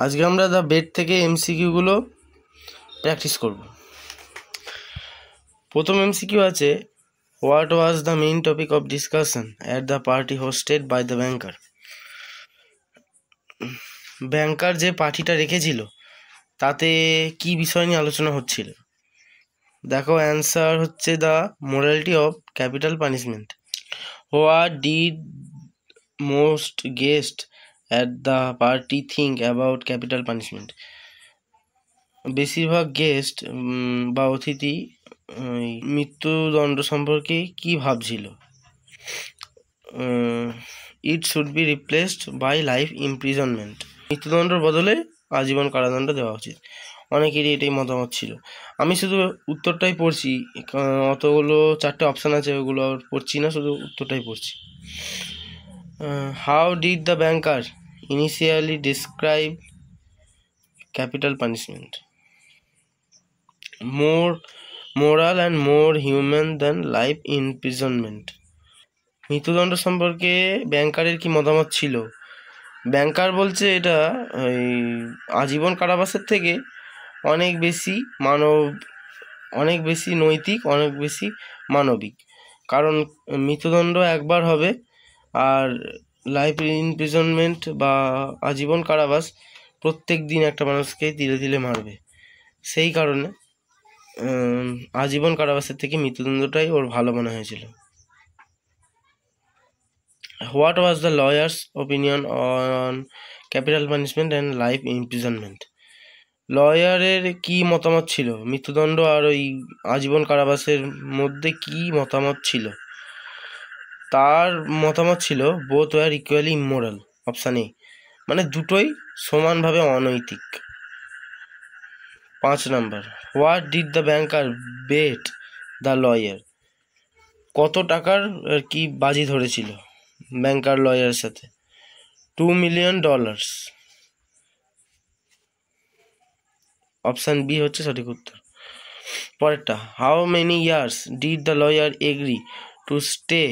আজকে আমরা the bet থেকে এমসিকিউগুলো প্র্যাকটিস করব। প্রথম এমসিকিউ আছে, what was the main topic of discussion at the party hosted by the banker. Banker যে পার্টিটা রেখেছিল তাতে কি বিষয় নিয়ে আলোচনা হচ্ছিল? দেখো, অ্যান্সার হচ্ছে the morality of capital punishment. What did most guest at the party think about capital punishment. বেশিরভাগ গেস্ট বা অতিথি মৃত্যুদণ্ড সম্পর্কে কি ভাবছিল? It should be replaced by life imprisonment. মৃত্যুদণ্ডের বদলে আজীবন কারাদণ্ড দেওয়া উচিত। অনেকেরই এটাই মতামত ছিল। আমি শুধু উত্তরটাই পড়ছি, অতগুলো 4টে অপশান আছে, ওগুলো আর পড়ছি না, শুধু উত্তরটাই পড়ছি। How did the banker initially describe capital punishment? more moral and more human than life imprisonment. মৃত্যুদণ্ড সম্পর্কে ব্যাংকারের কি মতামত ছিল? ব্যাংকার বলছে এটা আজীবন কারাবাসের থেকে অনেক বেশি নৈতিক, অনেক বেশি মানবিক। কারণ মৃত্যুদণ্ড একবার হবে, আর লাইফ ইমপ্রিজনমেন্ট বা আজীবন কারাবাস প্রত্যেক দিন একটা মানুষকে তিলে তিলে মারবে। সেই কারণে আজীবন কারাবাসের থেকে মৃত্যুদণ্ডটাই ওর ভালো মনে হয়েছিল। What was the lawyer's opinion on capital punishment and life imprisonment? লয়ারের কি মতামত ছিল? মৃত্যুদণ্ড আর ওই আজীবন কারাবাসের মধ্যে কি মতামত ছিল? তার মতামত ছিল both were equally immoral, option A, মানে দুটোই সমানভাবে অনৈতিক। 5 নম্বর, what did the banker bet the lawyer? কত টাকার কি বাজি ধরেছিল ব্যাংকার লয়ারের সাথে? $2 million। অপশান বি হচ্ছে সঠিক উত্তর। পরেরটা, how many years did the lawyer agree to stay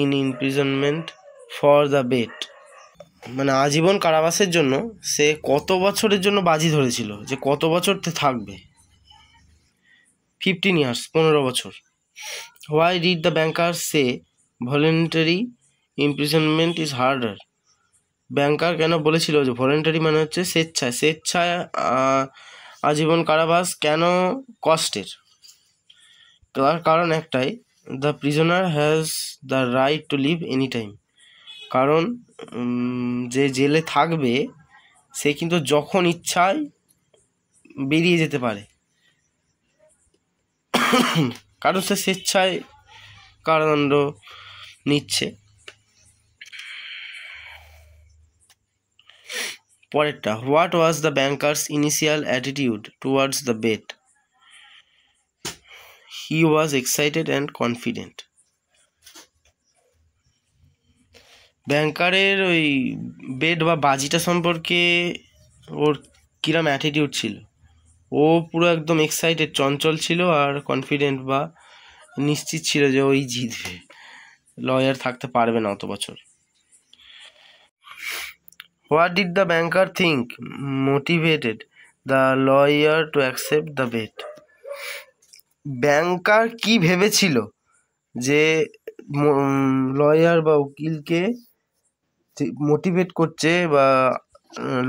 in imprisonment for the bet? মানে আজীবন কারাবাসের জন্য সে কত বছরের জন্য বাজি ধরেছিল যে কত বছর থাকবে? 15 years, 15 বছর। Why did the banker say voluntary imprisonment is harder? Banker কেন বলেছিল যে ভলেন্টারি মানে হচ্ছে স্বেচ্ছায় আজীবন কারাবাস কেন কষ্টের? তার কারণ একটাই, the prisoner has the right to leave any time. কারণ যে জেলে থাকবে সে কিন্তু যখন ইচ্ছায় বেরিয়ে যেতে পারে, কারণ সে স্বেচ্ছায় কারাদণ্ড নিচ্ছে। পরেরটা, what was the banker's initial attitude towards the bet? He was excited and confident. ব্যাংকারের ওই বেট বা বাজিটা সম্পর্কে ওর কিরম অ্যাটিটিউড ছিল? ও পুরো একদম এক্সাইটেড, চঞ্চল ছিল, আর কনফিডেন্ট বা নিশ্চিত ছিল যে ওই জিতবে, লয়ার থাকতে পারবে না অত বছর। What did the banker think motivated the lawyer to accept the bet? Banker কি ভেবেছিল যে লয়ার বা উকিলকে মোটিভেট করছে, বা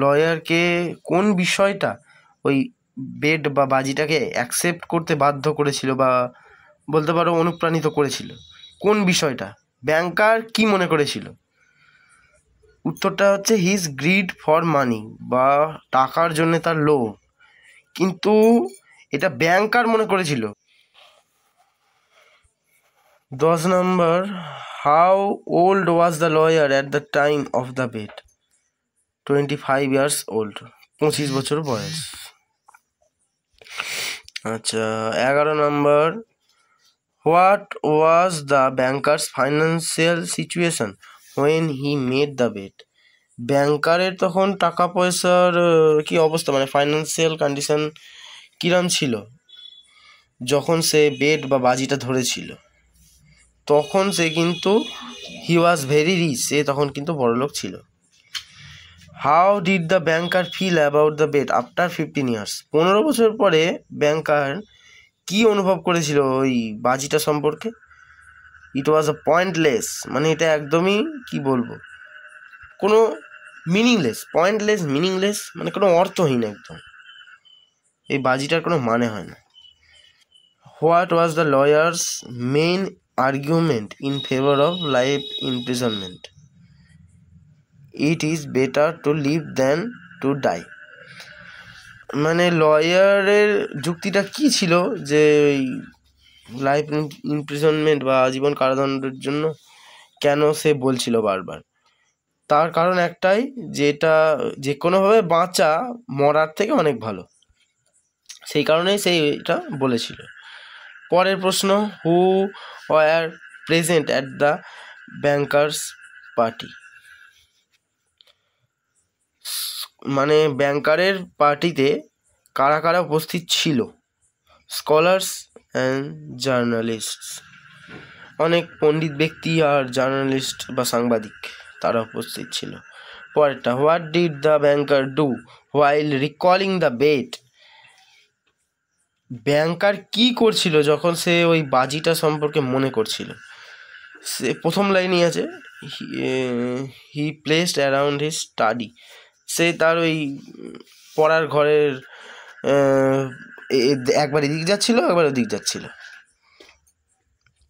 লয়ারকে কোন বিষয়টা ওই বেট বা বাজিটাকে অ্যাকসেপ্ট করতে বাধ্য করেছিল, বা বলতে পারো অনুপ্রাণিত করেছিল? কোন বিষয়টা? ব্যাংকার কি মনে করেছিল? উত্তরটা হচ্ছে হিজ গ্রিড ফর মানি, বা টাকার জন্য তার লোভ। কিন্তু এটা ব্যাংকার মনে করেছিল। 10 নম্বর, how old was the lawyer at the time of the bet? 25 years old, 25 বছর বয়স। আচ্ছা, 11 নম্বর, what was the banker's financial situation when he made the bet? ব্যাংকারের তখন টাকা পয়সার কি অবস্থা, মানে ফাইন্যান্সিয়াল কন্ডিশন কিরম ছিল যখন সে বেট বা বাজিটা ধরেছিল? তখন সে কিন্তু হি ওয়াজ ভেরি রিচ, সে তখন কিন্তু বড়লোক ছিল। How did the banker feel about the bet after 15 years? 15 বছর পরে ব্যাংকার কি অনুভব করেছিল ওই বাজিটা সম্পর্কে? ইট ওয়াজ আ পয়েন্টলেস, মানে এটা একদমই কি বলবো, কোনো মিনিংলেস, পয়েন্টলেস, মিনিংলেস, মানে কোনো অর্থহীন একদম। এই বাজিটার কোনো মানে হয় না। What was the lawyer's main argument in favour of life imprisonment? It is better to live than to die. মানে লয়ারের যুক্তিটা কি ছিল যে লাইফ ইমপ্রিজনমেন্ট বা আজীবন কারাদণ্ডের জন্য কেন সে বলছিল বারবার? তার কারণ একটাই, যে এটা যে কোনোভাবে বাঁচা মরার থেকে অনেক ভালো, সেই কারণেই সে এটা বলেছিল। পরের প্রশ্ন, who were present at the bankers party? মানে ব্যাংকারের পার্টিতে কারা কারা উপস্থিত ছিল? স্কলার্স অ্যান্ড জার্নালিস্টস, অনেক পণ্ডিত ব্যক্তি আর জার্নালিস্ট বা সাংবাদিক তারা উপস্থিত ছিল। পরেরটা, what did the banker do while recalling the bet? Banker কি করছিল যখন সে ওই বাজিটা সম্পর্কে মনে করছিল? সে প্রথম লাইনই আছে, হি প্লেসড অ্যারাউন্ড হিজ স্টাডি। সে তার ওই পড়ার ঘরের একবার এদিক যাচ্ছিল, একবার ওদিক যাচ্ছিল,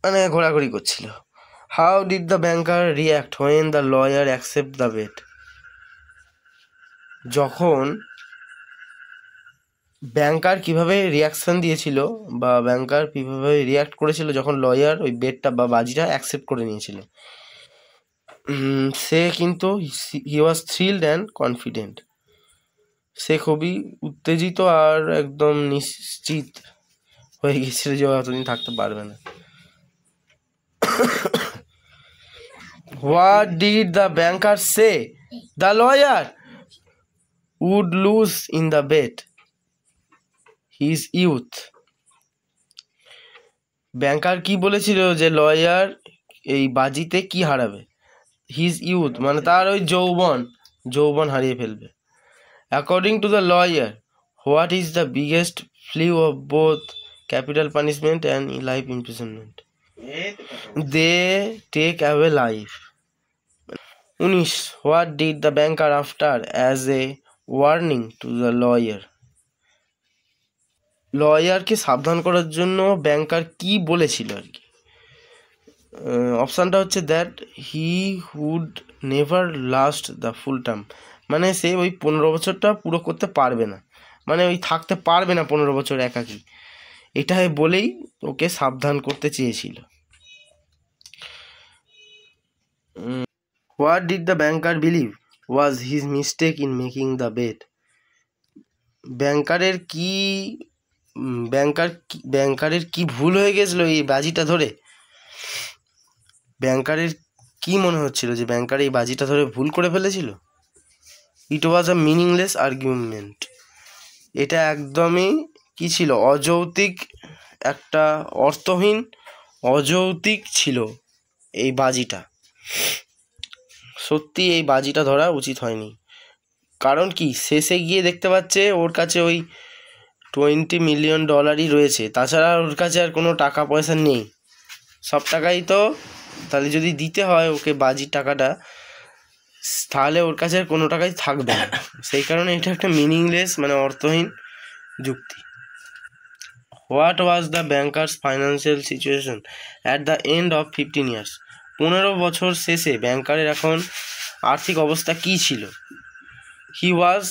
মানে ঘোরাঘুরি করছিল। How did the banker react when the lawyer accept the bet? যখন ব্যাংকার কিভাবে রিয়াকশান দিয়েছিল বা ব্যাংকার কীভাবে রিয়াক্ট করেছিল যখন লয়ার ওই বেটটা বা বাজিটা অ্যাকসেপ্ট করে নিয়েছিল? সে কিন্তু হি ওয়াজ থ্রিলড অ্যান্ড কনফিডেন্ট। সে খুবই উত্তেজিত আর একদম নিশ্চিত হয়ে গেছিল যে অতদিন থাকতে পারবে না। What did the banker say the lawyer would lose in the bet? His youth. Banker কি বলেছিল যে লয়ার এই বাজিতে কি হারাবে? হিজ ইউথ, মানে তার ওই যৌবন হারিয়ে ফেলবে। According to the lawyer, what is the biggest flaw of both capital punishment and life imprisonment? They take away life. 19, what did the banker after as a warning to the lawyer? লয়ারকে সাবধান করার জন্য ব্যাংকার কি বলেছিল আর কি? অপশানটা হচ্ছে that he hood never last the full term, মানে সে ওই 15 বছরটা পুরো করতে পারবে না, মানে ওই থাকতে পারবে না 15 বছর একাকী, এটা বলেই ওকে সাবধান করতে চেয়েছিল। What did the banker believe was his mistake in making the bet? ব্যাংকারের কি ভুল হয়ে গেছিল এই বাজিটা ধরে? ব্যাংকারের কি মনে হচ্ছিল যে ব্যাংকার এই বাজিটা ধরে ভুল করে ফেলেছিল? ইট ওয়াজ আ মিনিংলেস আর্গুমেন্ট। এটা একদমই কি ছিল? অযৌক্তিক, একটা অর্থহীন অযৌক্তিক ছিল এই বাজিটা। সত্যি এই বাজিটা ধরা উচিত হয়নি। কারণ কি, শেষে গিয়ে দেখতে পাচ্ছে ওর কাছে ওই $20 মিলিয়ন রয়েছে, তাছাড়া ওর কাছে আর কোনো টাকা পয়সা নেই। সব টাকাই তো তাহলে যদি দিতে হয় ওকে বাজির টাকাটা, তাহলে ওর কাছে আর কোনো টাকাই থাকবে না। সেই কারণে এটা একটা মিনিংলেস, মানে অর্থহীন যুক্তি। What was the banker's financial situation at the end of 15 years? 15 বছর শেষে ব্যাংকারের এখন আর্থিক অবস্থা কী ছিল? হি ওয়াজ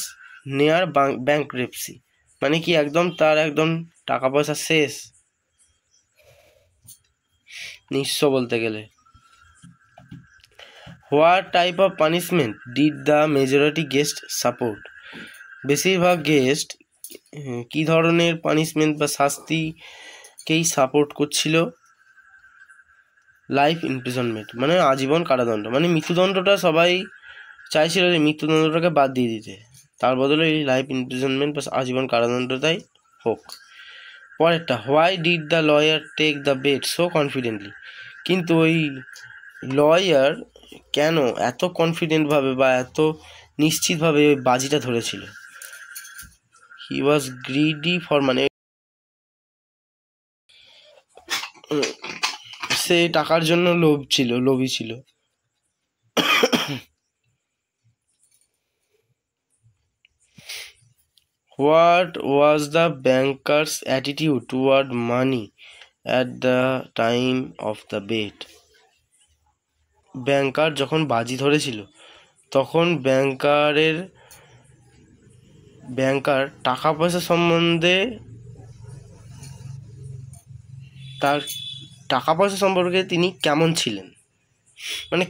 নিয়ার ব্যাংক্রাপসি, মানে কি একদম তার একদম টাকা পয়সা শেষ, নিঃস্ব বলতে গেলে। What type of punishment did the majority guest support? বেশিরভাগ গেস্ট কী ধরনের পানিশমেন্ট বা শাস্তিকেই সাপোর্ট করছিল? লাইফ ইমপ্রিজনমেন্ট, মানে আজীবন কারাদণ্ড। মানে মৃত্যুদণ্ডটা সবাই চাইছিল যে মৃত্যুদণ্ডটাকে বাদ দিয়ে দিতে, তার বদলে এই লাইফ ইমপ্রিজনমেন্ট বা আজীবন কারাদণ্ডটাই হোক। পরেরটা, why did the lawyer take the bet so confidently? কিন্তু ওই লয়ার কেন এত কনফিডেন্টভাবে বা এত নিশ্চিতভাবে বাজিটা ধরেছিল। হি ওয়াজ গ্রিডি ফর, মানে সে টাকার জন্য লোভী ছিল। What was the banker's attitude toward money at the time of the bet? Banker যখন বাজি ধরেছিল তখন ব্যাংকার টাকা পয়সা সম্বন্ধে, তার টাকা পয়সা সম্পর্কে তিনি কেমন ছিলেন, মানে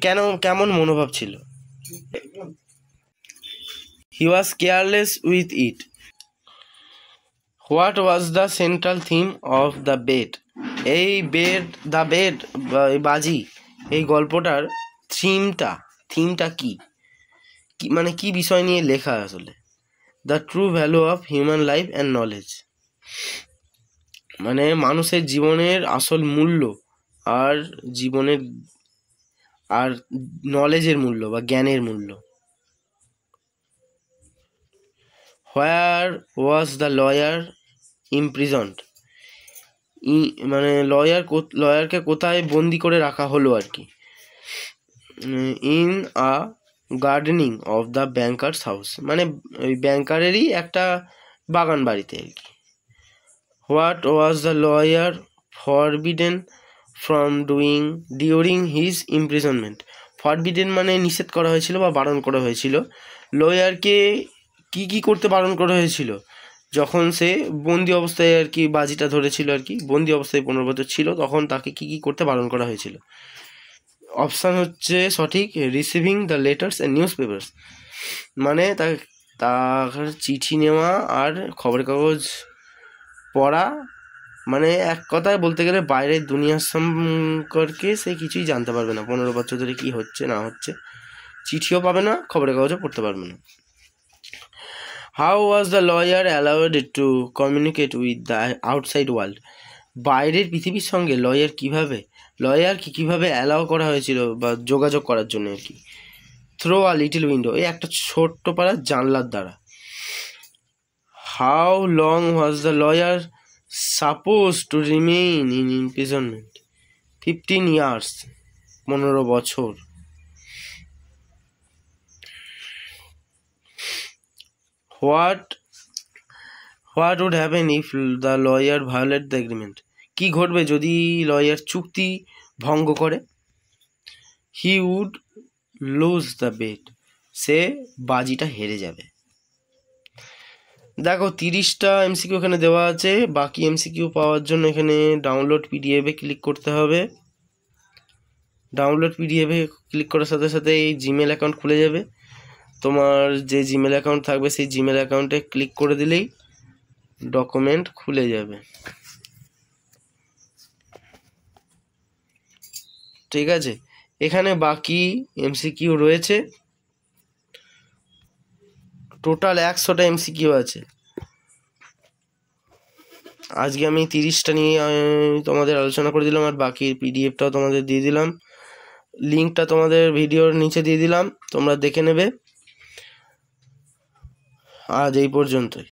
কেমন মনোভাব ছিল? He was careless with it. What was the central theme of the bet? এই বাজি, এই গল্পটার থিমটা কি, মানে কি বিষয় নিয়ে লেখা আসলে? The true value of human life and knowledge, মানে মানুষের জীবনের আসল মূল্য আর নলেজের মূল্য বা জ্ঞানের মূল্য। হোয়ার ওয়াজ দ্য লয়ার ইমপ্রিজন্ড? মানে লয়ারকে কোথায় বন্দি করে রাখা হলো আর কি? In a gardening of the bankers house, মানে ওই ব্যাংকারেরই একটা বাগান বাড়িতে আর কি। What was the lawyer forbidden from doing during his imprisonment? Forbidden মানে নিষেধ করা হয়েছিল বা বারণ করা হয়েছিল। লয়ারকে কি করতে বারণ করা হয়েছিল যখন সে বন্দি অবস্থায় আর কি বাজিটা ধরেছিল আর কি, বন্দি অবস্থায় 15 বছর ছিল, তখন তাকে কি করতে বারণ করা হয়েছিল? অপশান হচ্ছে সঠিক, receiving the letters and news papers, মানে তার চিঠি নেওয়া আর খবরের কাগজ পড়া, মানে এক কথায় বলতে গেলে বাইরের দুনিয়ার সম্পর্কে সে কিছুই জানতে পারবে না। 15 বছর ধরে কি হচ্ছে না হচ্ছে, চিঠিও পাবে না, খবরের কাগজও পড়তে পারবে না। How was the lawyer allowed to communicate with the outside world? বাইরের পৃথিবীর সঙ্গে লয়ারকে কীভাবে অ্যালাউ করা হয়েছিল বা যোগাযোগ করার জন্য আর কি? থ্রো আ লিটল উইন্ডো, এই একটা ছোট্ট পাড়ার জানলার দ্বারা। How long was the lawyer suppose to remain in imprisonment? 15 years, 15 বছর। What would happen if the lawyer violate the agreement? কি ঘটবে যদি লয়ার চুক্তি ভঙ্গ করে? He would lose the bet, সে বাজিটা হেরে যাবে। দেখো 30টা এমসিকিউ এখানে দেওয়া আছে। বাকি এমসিকিউ পাওয়ার জন্য এখানে ডাউনলোড পিডিএফে ক্লিক করতে হবে। ডাউনলোড পিডিএফে ক্লিক করার সাথে সাথে এই জিমেল অ্যাকাউন্ট খুলে যাবে। তোমার যে জিমেল অ্যাকাউন্ট থাকবে সেই জিমেল অ্যাকাউন্টে ক্লিক করে দিলেই ডকুমেন্ট খুলে যাবে। ঠিক আছে, এখানে বাকি এমসিকিউ রয়েছে, টোটাল 100টা এমসিকিউ আছে। আজকে আমি 30টা নিয়ে তোমাদের আলোচনা করে দিলাম, আর বাকি পিডিএফটাও তোমাদের দিয়ে দিলাম। লিঙ্কটা তোমাদের ভিডিওর নিচে দিয়ে দিলাম, তোমরা দেখে নেবে। আজ এই পর্যন্তই।